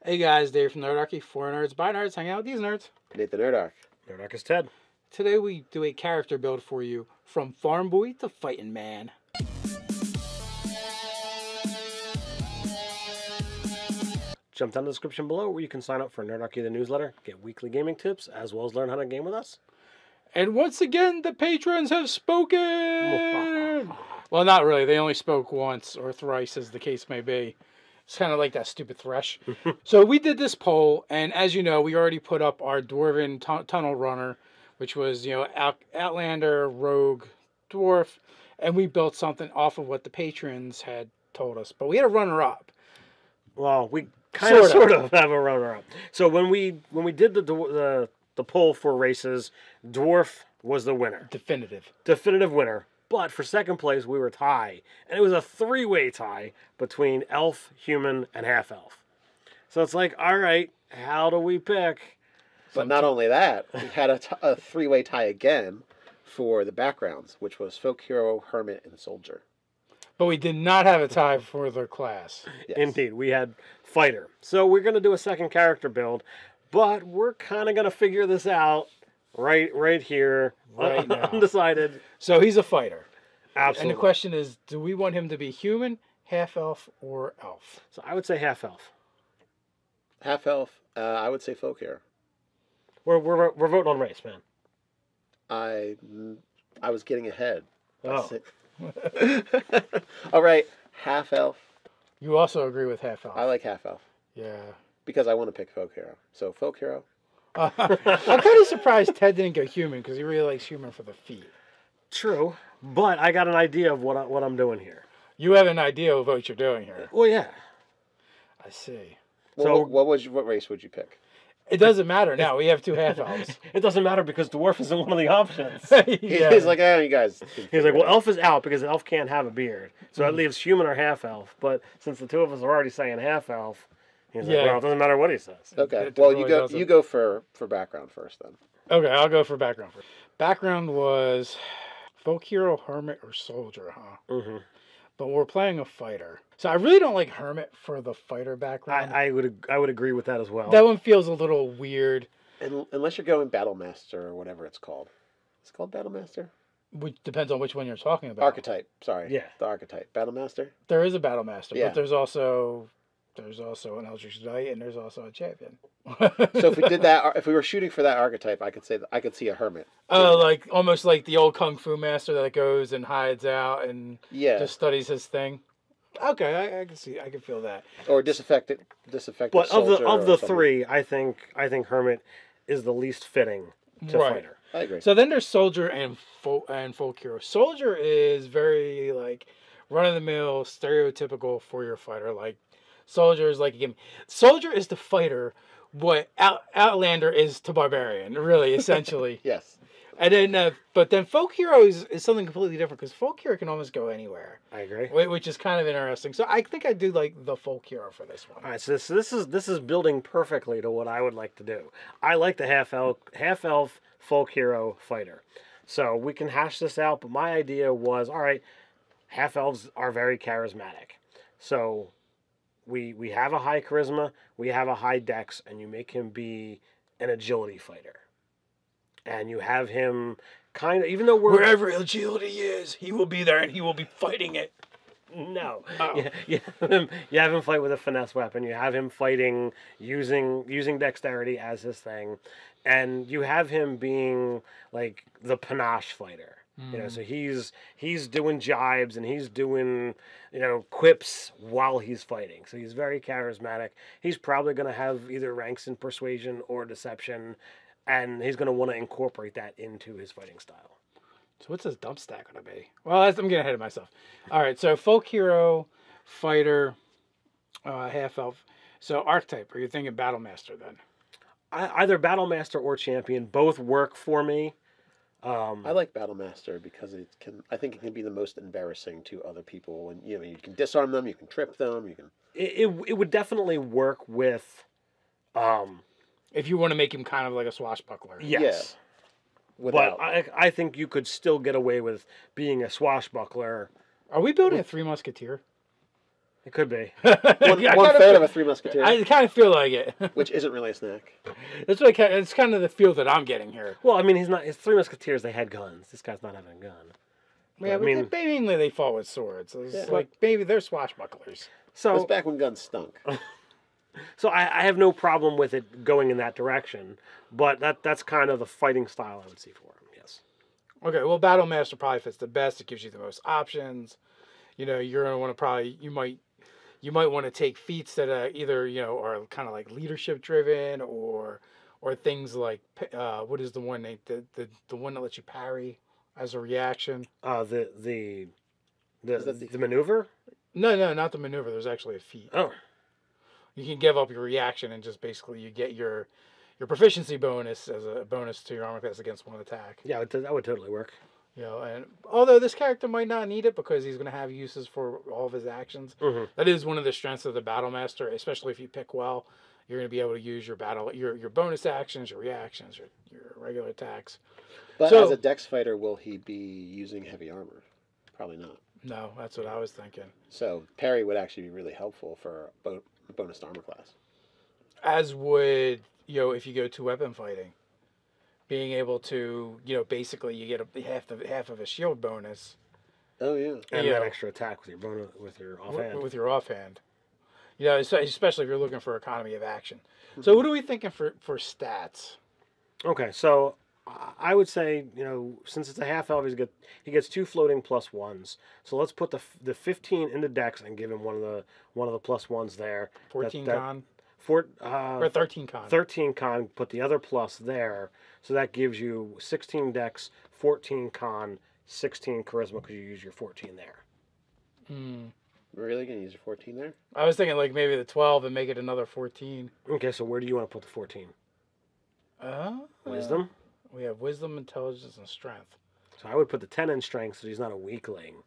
Hey guys, Dave from Nerdarchy, for nerds, by nerds, hang out with these nerds. Nate the Nerdarch. Nerdarch is Ted. Today we do a character build for you, from farm boy to fighting man. Jump down the description below where you can sign up for Nerdarchy the newsletter, get weekly gaming tips, as well as learn how to game with us. And once again, the patrons have spoken! Well, not really. They only spoke once, or thrice, as the case may be. It's kind of like that stupid thresh. So we did this poll, and as you know, we already put up our Dwarven Tunnel Runner, which was, Outlander, Rogue, Dwarf, and we built something off of what the patrons had told us. But we had a runner-up. Well, we sort of have a runner-up. So when we did the poll for races, Dwarf was the winner. Definitive winner. But for second place, we were tie. And it was a three-way tie between elf, human, and half-elf. So it's like, all right, how do we pick? But not only that, we had a three-way tie again for the backgrounds, which was folk, hero, hermit, and soldier. But we did not have a tie for the class. Yes. Indeed, we had fighter. So we're going to do a second character build, but we're kind of going to figure this out right here. Right now. Undecided. So he's a fighter. Absolutely. And the question is, do we want him to be human, half-elf, or elf? So I would say half-elf. Half-elf, I would say folk hero. We're voting on race, man. I was getting ahead. Oh. All right, half-elf. You also agree with half-elf. I like half-elf. Yeah. Because I want to pick folk hero. So folk hero. I'm kind of surprised Ted didn't go human, because he really likes human for the feet. True, but I got an idea of what I'm doing here. You have an idea of what you're doing here. Well, yeah. I see. So what race would you pick? It doesn't matter now. We have two half-elves. It doesn't matter because dwarf isn't one of the options. Yeah. He's like, you guys. He's like, well, elf is out because elf can't have a beard. So that leaves human or half-elf. But since the two of us are already saying half-elf, he's like, well, it doesn't matter what he says. Okay, It well, really you go for background first then. Okay, I'll go for background first. Background was folk hero, hermit, or soldier, huh? Mm-hmm. But we're playing a fighter. So I really don't like hermit for the fighter background. I would agree with that as well. That one feels a little weird. Unless you're going Battle Master or whatever it's called. It's called Battle Master? Which depends on which one you're talking about. Archetype, sorry. Yeah. The archetype. Battle Master? There is a battle master, Yeah. but there's also an Eldritch Knight and there's also a champion. So if we did that, if we were shooting for that archetype, I could see a hermit. Oh, like almost like the old Kung Fu master that goes and hides out and just studies his thing. Okay, I can see, I can feel that. Or disaffected. But of the something. three, I think hermit is the least fitting to fighter. I agree. So then there's soldier and folk hero. Soldier is very like run of the mill, stereotypical for your fighter. Like soldier is like soldier is the fighter. What Outlander is to barbarian, really, essentially. Yes. And then, but then folk hero is something completely different because folk hero can almost go anywhere. I agree. Which is kind of interesting. So I think I do like the folk hero for this one. All right, so this is building perfectly to what I would like to do. I like the half elf folk hero fighter. So we can hash this out. But my idea was, all right, half elves are very charismatic. So we have a high charisma, we have a high dex, and you make him be an agility fighter. And you have him kind of, even though wherever agility is, he will be there and he will be fighting it. No. Oh. You have him fight with a finesse weapon. You have him fighting using dexterity as his thing. And you have him being like the panache fighter. So he's doing jibes and he's doing, quips while he's fighting. So he's very charismatic. He's probably going to have either ranks in persuasion or deception. And he's going to want to incorporate that into his fighting style. So what's his dump stack going to be? Well, I'm getting ahead of myself. All right, so folk hero, fighter, half elf. So archetype, are you thinking battle master then? Either battle master or champion, both work for me. I like battle master because I think it can be the most embarrassing to other people. When you can disarm them, you can trip them, you can. It would definitely work with. If you want to make him kind of like a swashbuckler. Yes. Yeah. But I think you could still get away with being a swashbuckler. Are we building a Three Musketeer? It could be. One third of a Three Musketeers. I kind of feel like it. Which isn't really a snack. That's what it's kind of the feel that I'm getting here. Well, I mean, it's Three Musketeers. They had guns. This guy's not having a gun. Yeah, but mainly they fought with swords. It's like maybe they're swashbucklers. So it's back when guns stunk. So I have no problem with it going in that direction, but that's kind of the fighting style I would see for him. Yes. Okay. Well, Battle Master probably fits the best. It gives you the most options. You know, you're gonna want to you might want to take feats that either are kind of like leadership driven or things like what is the one the one that lets you parry as a reaction? The maneuver? No, not the maneuver. There's actually a feat. Oh. You can give up your reaction and just basically you get your proficiency bonus as a bonus to your armor class against one attack. Yeah, that would totally work. And although this character might not need it because he's going to have uses for all of his actions, that is one of the strengths of the Battle Master, especially if you pick well. You're going to be able to use your bonus actions, your reactions, your regular attacks. But as a Dex fighter, will he be using heavy armor? Probably not. No, that's what I was thinking. So parry would actually be really helpful for a bonus armor class. As would, if you go to weapon fighting. Being able to, basically you get half of a shield bonus. Oh yeah, and that extra attack with your offhand. With your offhand, especially if you're looking for economy of action. So what are we thinking for stats? Okay, so I would say since it's a half elf, he gets 2 floating +1s. So let's put the 15 into Dex and give him one of the +1s there. 14 con. Or 13 con. 13 con, put the other plus there. So that gives you 16 Dex, 14 con, 16 Charisma because you use your 14 there. We're really going to use your 14 there? I was thinking like maybe the 12 and make it another 14. Okay, so where do you want to put the 14? Wisdom? We have Wisdom, Intelligence, and Strength. So I would put the 10 in Strength so he's not a weakling.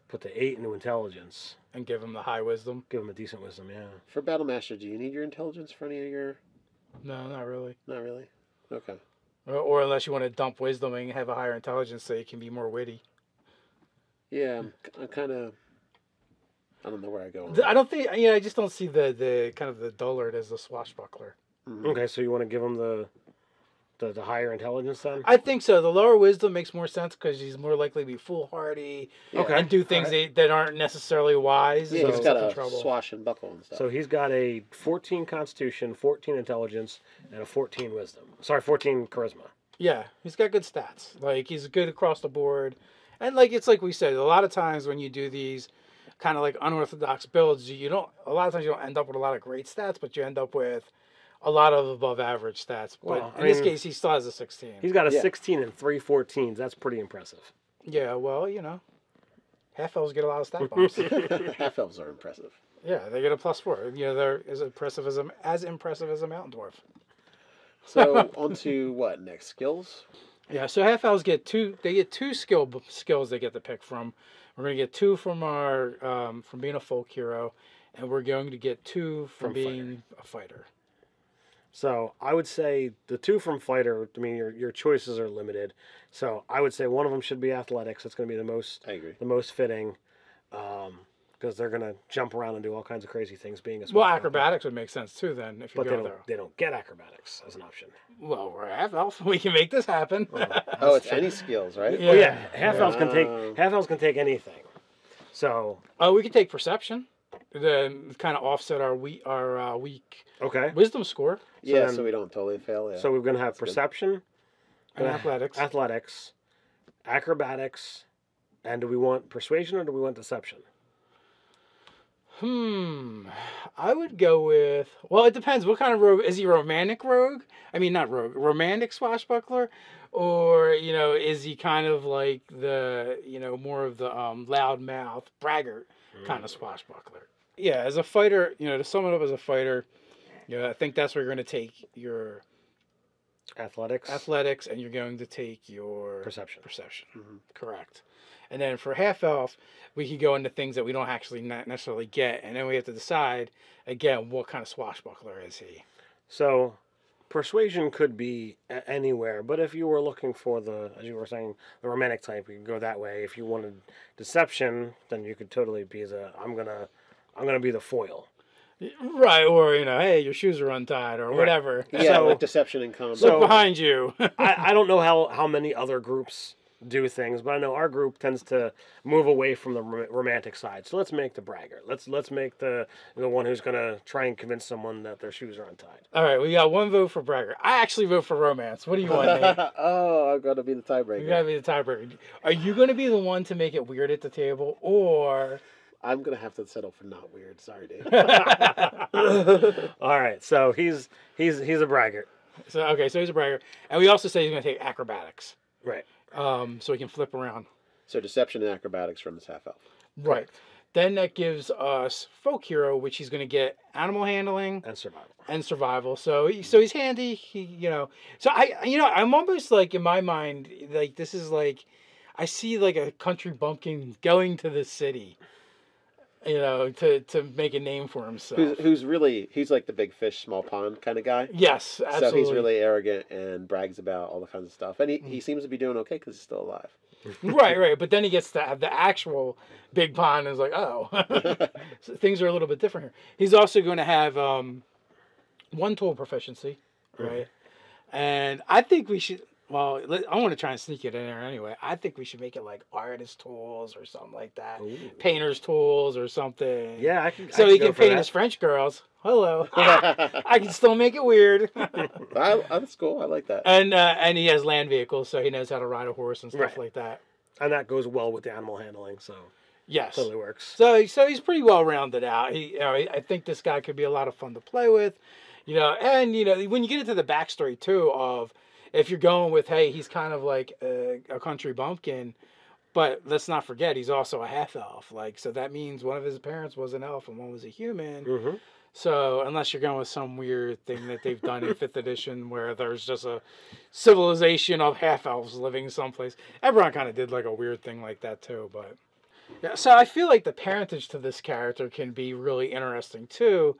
Put the 8 into Intelligence. And give him the high Wisdom. Give him a decent Wisdom, yeah. For Battle Master, do you need your Intelligence for any of your... No, not really. Not really? Okay. Or unless you want to dump Wisdom and have a higher Intelligence so you can be more witty. Yeah, I'm kind of... I don't know where I go. I don't think... I just don't see the kind of the dullard as the swashbuckler. Okay, so you want to give him the higher Intelligence then? I think so. The lower Wisdom makes more sense because he's more likely to be foolhardy and do things that aren't necessarily wise. Yeah, he's got a swash and buckle and stuff. So he's got a 14 Constitution, 14 Intelligence, and a 14 Wisdom. Sorry, 14 Charisma. Yeah, he's got good stats. Like, he's good across the board. And, it's like we said, a lot of times when you do these kind of, unorthodox builds, a lot of times you don't end up with a lot of great stats, but you end up with a lot of above average stats. But in this case, he still has a 16. He's got a 16 and 3 14s. That's pretty impressive. Yeah, well, half elves get a lot of stat bumps. Half elves are impressive. Yeah, they get a +4. They're as impressive as a mountain dwarf. So on to what next? Skills. Yeah, so half elves get two. They get 2 skills they get to pick from. We're going to get 2 from our from being a folk hero, and we're going to get 2 from being a fighter. So I would say the 2 from fighter. I mean, your choices are limited. So I would say one of them should be athletics. That's going to be the most fitting, because they're going to jump around and do all kines of crazy things. Being a acrobatics would make sense too. Then if you go there, they don't get acrobatics as an option. Well, we're half elf. We can make this happen. It's any skills, right? Yeah. Oh yeah, half elves can take anything. So we can take perception. To kind of offset our weak wisdom score. So we don't totally fail. Yeah. So we're going to have perception, and athletics, acrobatics, and do we want persuasion or do we want deception? I would go with... Well, it depends. What kind of rogue? Is he a romantic rogue? I mean, not rogue. Romantic swashbuckler? Or, is he kind of like the, more of the loudmouth, braggart kind of swashbuckler? Yeah, as a fighter, to sum it up as a fighter, I think that's where you're going to take your... Athletics, and you're going to take your... Perception. Correct. And then for half elf, we can go into things that we don't actually not necessarily get, and then we have to decide again what kind of swashbuckler is he. So, persuasion could be anywhere, but if you were looking for the, as you were saying, the romantic type, you could go that way. If you wanted deception, then you could totally be the I'm gonna be the foil. Right, or hey, your shoes are untied, or whatever. Yeah, So- like deception and combat. Look behind you. I don't know how many other groups do things, but I know our group tends to move away from the romantic side. So let's make the braggart. Let's make the one who's gonna try and convince someone that their shoes are untied. All right, we got one vote for braggart. I actually vote for romance. What do you want, Nate? Oh, I'm gonna be the tiebreaker. You gotta be the tiebreaker. Are you gonna be the one to make it weird at the table, or I'm gonna have to settle for not weird. Sorry, Dave. All right, so he's a braggart. so he's a braggart, and we also say he's gonna take acrobatics, Right. so he can flip around. So deception and acrobatics from his half elf. Right. Then that gives us folk hero, which he's gonna get animal handling And survival. and survival. So he's handy. So I'm almost like in my mind like this is like I see like a country bumpkin going to the city. To make a name for himself. Who's really, he's like the big fish, small pond kind of guy. Yes, absolutely. So he's really arrogant and brags about all the kinds of stuff. And he seems to be doing okay because he's still alive. right. But then he gets to have the actual big pond and is like, oh. So things are a little bit different here. He's also going to have one tool proficiency, right? And I think we should... Well, I want to try and sneak it in there anyway. I think we should make it like artist tools or something like that. Ooh. Painter's tools or something. Yeah, I can. So I he go can for paint that. his French girls. Hello. I can still make it weird. That's cool. I like that. And he has land vehicles, so he knows how to ride a horse and stuff Right. like that. And that goes well with the animal handling, so Yes. totally works. So he's pretty well rounded out. I think this guy could be a lot of fun to play with. And when you get into the backstory too of if you're going with, hey, he's kind of like a country bumpkin, but let's not forget he's also a half elf. So that means one of his parents was an elf and one was a human. Mm-hmm. So unless you're going with some weird thing that they've done in 5th edition where there's just a civilization of half elves living someplace, everyone kind of did like a weird thing like that too. But yeah, so I feel like the parentage to this character can be really interesting too.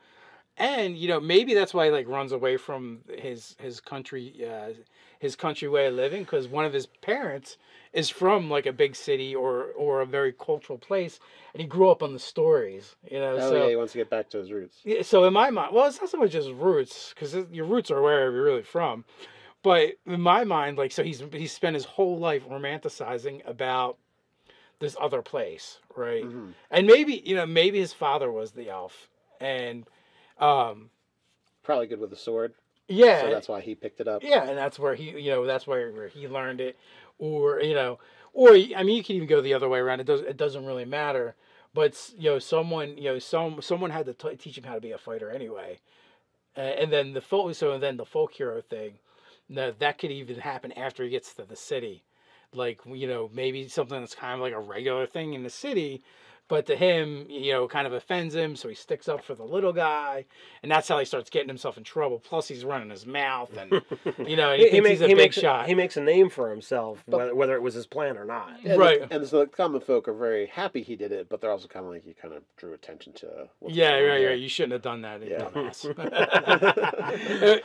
And maybe that's why he runs away from his country way of living, because one of his parents is from a big city or a very cultural place, and he grew up on the stories. So he wants to get back to his roots. yeah, so in my mind, well, it's not so much just roots, because your roots are wherever you're really from. But in my mind, so he's spent his whole life romanticizing about this other place, right? Mm-hmm. And maybe his father was the elf, and Probably good with a sword. yeah, So that's why he picked it up. yeah, and that's where that's where he learned it, or you can even go the other way around. It doesn't really matter, but someone had to teach him how to be a fighter anyway, and then the folk hero thing, that could even happen after he gets to the city, maybe something that's kind of like a regular thing in the city. But to him, kind of offends him, so he sticks up for the little guy, and that's how he starts getting himself in trouble. Plus, he's running his mouth, and and he thinks he's a big shot. He makes a name for himself, whether it was his plan or not. And Right. And so the common folk are very happy he did it, but they're also kind of like he kind of drew attention to. What's Yeah, going on right. here. You shouldn't have done that, you Yeah. dumbass.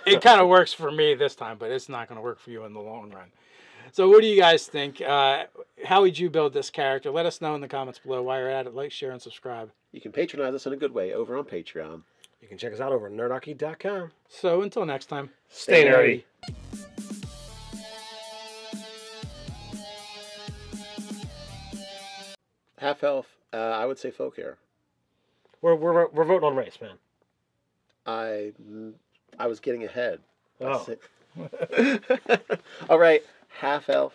it kind of works for me this time, but it's not going to work for you in the long run. So what do you guys think? How would you build this character? Let us know in the comments below. While you're at it, like, share, and subscribe. You can patronize us in a good way over on Patreon. You can check us out over at nerdarchy.com. So until next time, Stay nerdy. Half elf, I would say folk hero. We're voting on race, man. I was getting ahead. Oh. All right, half elf.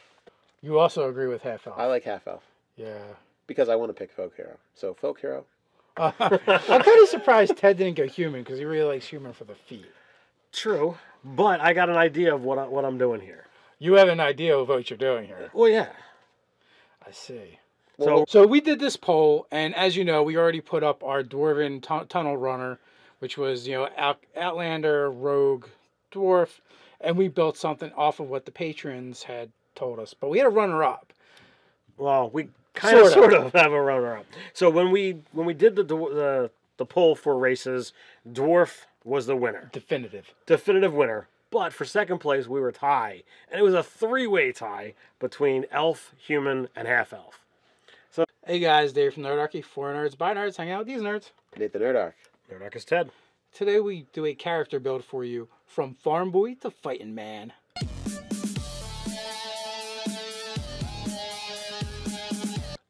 You also agree with half elf. I like half elf Yeah. because I want to pick folk hero. So folk hero. I'm kind of surprised Ted didn't go human, because he really likes human for the feet. True, but I got an idea of what I'm doing here. You have an idea of what you're doing here. Well, yeah. I see. So we did this poll, and as you know, we already put up our Dwarven Tunnel Runner, which was, Outlander, Rogue, Dwarf, and we built something off of what the patrons had told us. But we had a runner-up. well, we sort of have a runner-up. So when we did the poll for races, Dwarf was the winner, Definitive. definitive winner. But for second place, we were tie. And it was a three-way tie between elf, human, and half-elf. So, Hey guys, Dave from Nerdarchy, 4 nerds by nerds, hang out with these nerds. Nate the Nerdarch. Nerdarch is Ted. Today we do a character build for you, from farm boy to fighting man.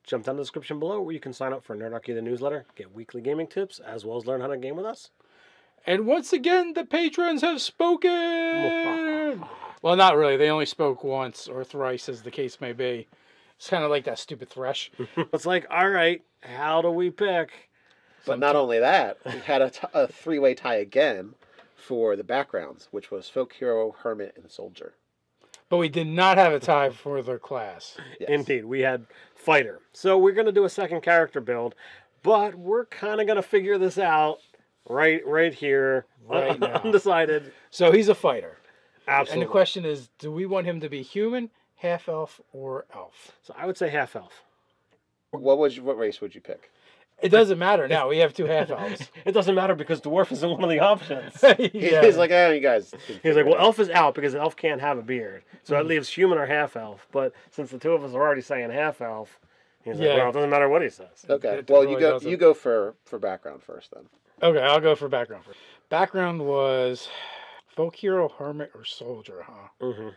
Jump down in the description below where you can sign up for Nerdarchy the newsletter, get weekly gaming tips, as well as learn how to game with us. And once again, the patrons have spoken! Well, not really. They only spoke once or thrice, as the case may be. It's kind of like that stupid thresh. It's like, all right, how do we pick? But not only that, we had a three-way tie again for the backgrounds, which was Folk Hero, Hermit, and Soldier. But we did not have a tie for their class. Yes. Indeed, we had Fighter. So we're going to do a second character build, but we're kind of going to figure this out right here, Right now. undecided. So he's a fighter. Absolutely. And the question is, do we want him to be human, half-elf, or elf? So I would say half-elf. What race would you pick? It doesn't matter now. We have 2 half-elves. It doesn't matter because dwarf isn't one of the options. Yeah. He's like, you guys. He's like, well, elf is out because elf can't have a beard. So that leaves human or half-elf. But since the two of us are already saying half-elf, he's like, well, it doesn't matter what he says. Okay. It Well, really you go for background first then. Okay, I'll go for background first. Background was folk hero, hermit, or soldier, huh? Mm-hmm.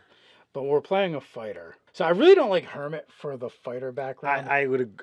But we're playing a fighter. So I really don't like hermit for the fighter background. I would